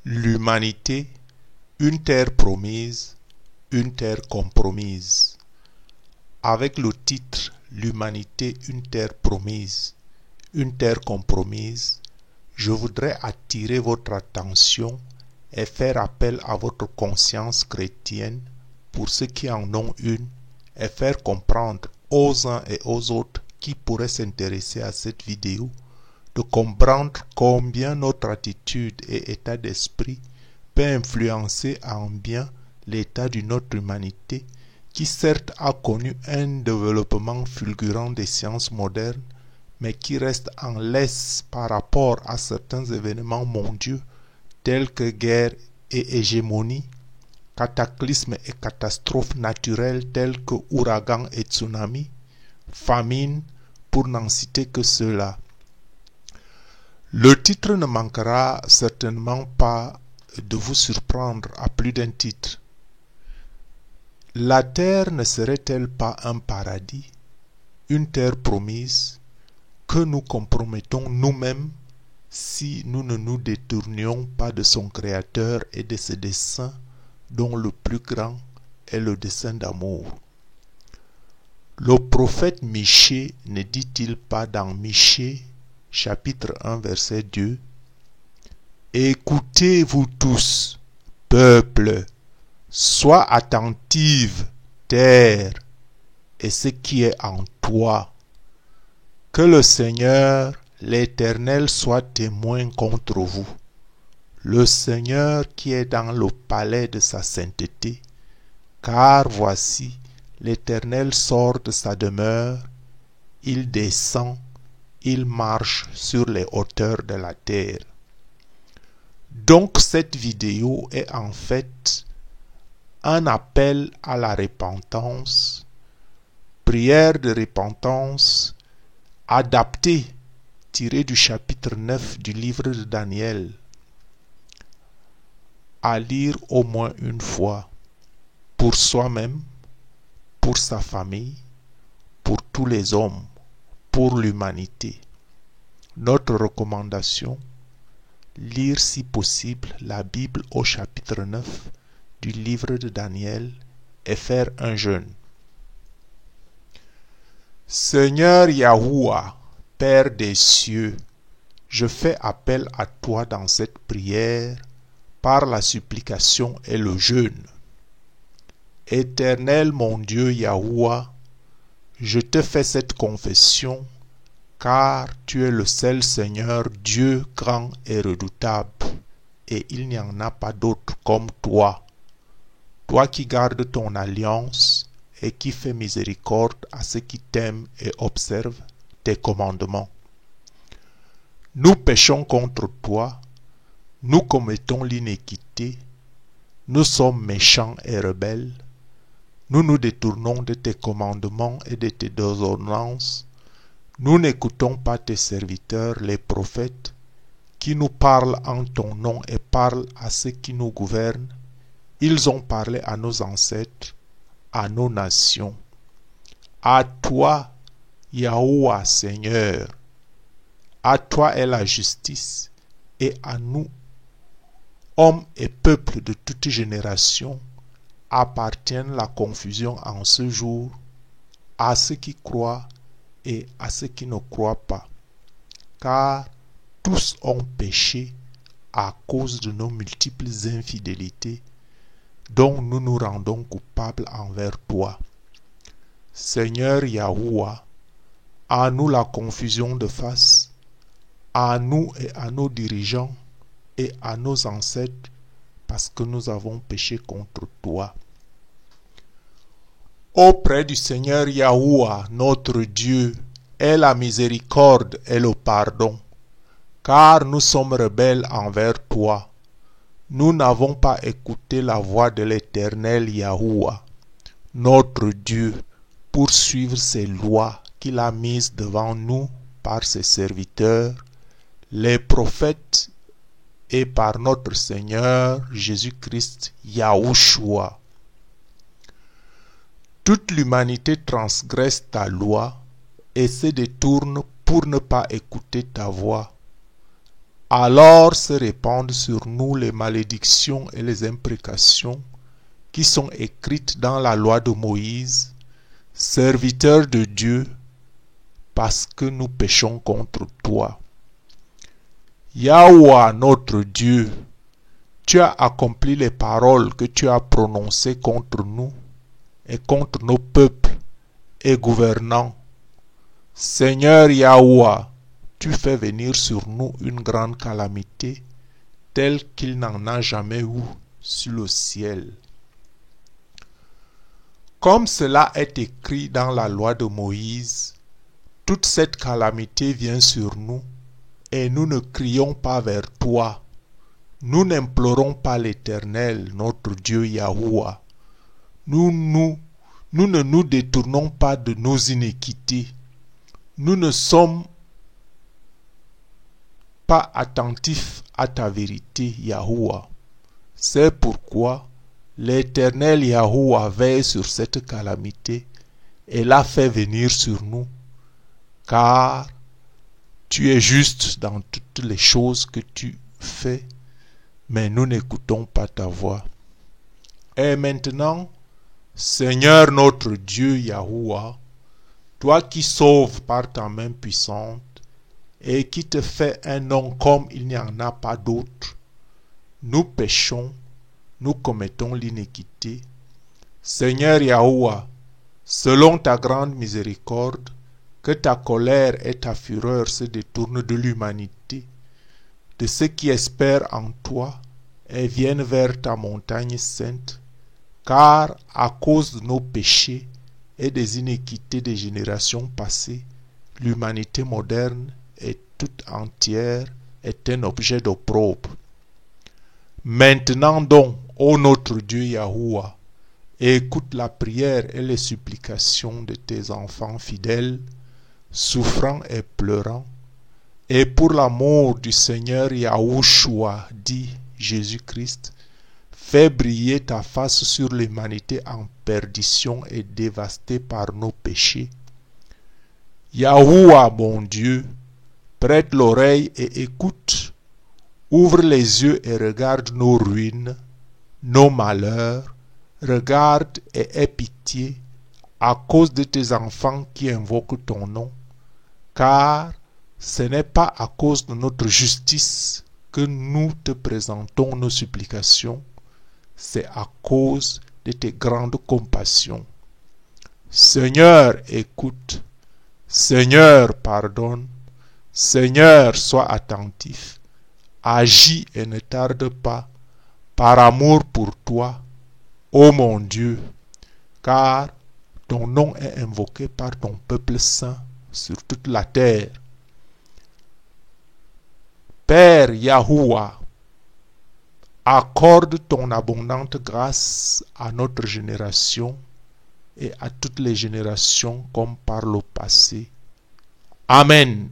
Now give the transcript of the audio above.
L'humanité, une terre promise, une terre compromise. Avec le titre L'humanité, une terre promise, une terre compromise, je voudrais attirer votre attention et faire appel à votre conscience chrétienne pour ceux qui en ont une et faire comprendre aux uns et aux autres qui pourraient s'intéresser à cette vidéo de comprendre combien notre attitude et état d'esprit peut influencer en bien l'état de notre humanité qui certes a connu un développement fulgurant des sciences modernes mais qui reste en laisse par rapport à certains événements mondiaux tels que guerre et hégémonie, cataclysmes et catastrophes naturelles telles que ouragans et tsunamis, famine, pour n'en citer que ceux-là. Le titre ne manquera certainement pas de vous surprendre à plus d'un titre. La terre ne serait-elle pas un paradis, une terre promise, que nous compromettons nous-mêmes si nous ne nous détournions pas de son Créateur et de ses desseins, dont le plus grand est le dessein d'amour? Le prophète Michée ne dit-il pas dans Michée, chapitre 1, verset 2, « Écoutez vous tous, peuple, sois attentive, terre, et ce qui est en toi. Que le Seigneur, l'Éternel, soit témoin contre vous. Le Seigneur qui est dans le palais de sa sainteté, car voici, l'Éternel sort de sa demeure, il descend, il marche sur les hauteurs de la terre. » Donc cette vidéo est en fait un appel à la repentance, prière de repentance adaptée, tirée du chapitre 9 du livre de Daniel, à lire au moins une fois, pour soi-même, pour sa famille, pour tous les hommes, pour l'humanité. Notre recommandation, lire si possible la Bible au chapitre 9 du livre de Daniel et faire un jeûne. Seigneur Yahuwah, Père des cieux, je fais appel à toi dans cette prière par la supplication et le jeûne. Éternel mon Dieu Yahuwah, je te fais cette confession car tu es le seul Seigneur, Dieu grand et redoutable, et il n'y en a pas d'autre comme toi. Toi qui gardes ton alliance et qui fais miséricorde à ceux qui t'aiment et observent tes commandements. Nous péchons contre toi, nous commettons l'iniquité, nous sommes méchants et rebelles, nous nous détournons de tes commandements et de tes ordonnances. Nous n'écoutons pas tes serviteurs, les prophètes, qui nous parlent en ton nom et parlent à ceux qui nous gouvernent. Ils ont parlé à nos ancêtres, à nos nations. À toi, Yahuwah Seigneur, à toi est la justice, et à nous, hommes et peuples de toute génération, appartiennent la confusion en ce jour, à ceux qui croient et à ceux qui ne croient pas, car tous ont péché à cause de nos multiples infidélités, dont nous nous rendons coupables envers toi. Seigneur Yahuwah, à nous la confusion de face, à nous et à nos dirigeants et à nos ancêtres, parce que nous avons péché contre toi. Auprès du Seigneur Yahuwah, notre Dieu, est la miséricorde et le pardon, car nous sommes rebelles envers toi. Nous n'avons pas écouté la voix de l'Éternel Yahuwah, notre Dieu, pour suivre ses lois qu'il a mises devant nous par ses serviteurs, les prophètes, et par notre Seigneur Jésus-Christ Yahushua. Toute l'humanité transgresse ta loi et se détourne pour ne pas écouter ta voix. alors se répandent sur nous les malédictions et les imprécations qui sont écrites dans la loi de Moïse, serviteur de Dieu, parce que nous péchons contre toi. Yahweh, notre Dieu, tu as accompli les paroles que tu as prononcées contre nous et contre nos peuples et gouvernants. Seigneur Yahweh, tu fais venir sur nous une grande calamité, telle qu'il n'en a jamais eu sur le ciel. Comme cela est écrit dans la loi de Moïse, toute cette calamité vient sur nous, et nous ne crions pas vers toi. Nous n'implorons pas l'Éternel, notre Dieu Yahweh. Nous ne nous détournons pas de nos iniquités. Nous ne sommes pas attentifs à ta vérité, Yahweh. C'est pourquoi l'Éternel Yahweh veille sur cette calamité et l'a fait venir sur nous, car tu es juste dans toutes les choses que tu fais, mais nous n'écoutons pas ta voix. Et maintenant, Seigneur notre Dieu Yahweh, toi qui sauves par ta main puissante et qui te fais un nom comme il n'y en a pas d'autre, nous péchons, nous commettons l'iniquité. Seigneur Yahweh, selon ta grande miséricorde, que ta colère et ta fureur se détournent de l'humanité, de ceux qui espèrent en toi et viennent vers ta montagne sainte, car à cause de nos péchés et des iniquités des générations passées, l'humanité moderne et toute entière est un objet d'opprobre. Maintenant donc, ô notre Dieu Yahweh, écoute la prière et les supplications de tes enfants fidèles, souffrant et pleurant, et pour l'amour du Seigneur Yahushua, dit Jésus-Christ, fais briller ta face sur l'humanité en perdition et dévastée par nos péchés. Yahuwah, mon Dieu, prête l'oreille et écoute, ouvre les yeux et regarde nos ruines, nos malheurs, regarde et aie pitié à cause de tes enfants qui invoquent ton nom, car ce n'est pas à cause de notre justice que nous te présentons nos supplications, c'est à cause de tes grandes compassions. Seigneur, écoute. Seigneur, pardonne. Seigneur, sois attentif. Agis et ne tarde pas, par amour pour toi, ô mon Dieu, car ton nom est invoqué par ton peuple saint sur toute la terre. Père Yahuwah, accorde ton abondante grâce à notre génération et à toutes les générations comme par le passé. Amen.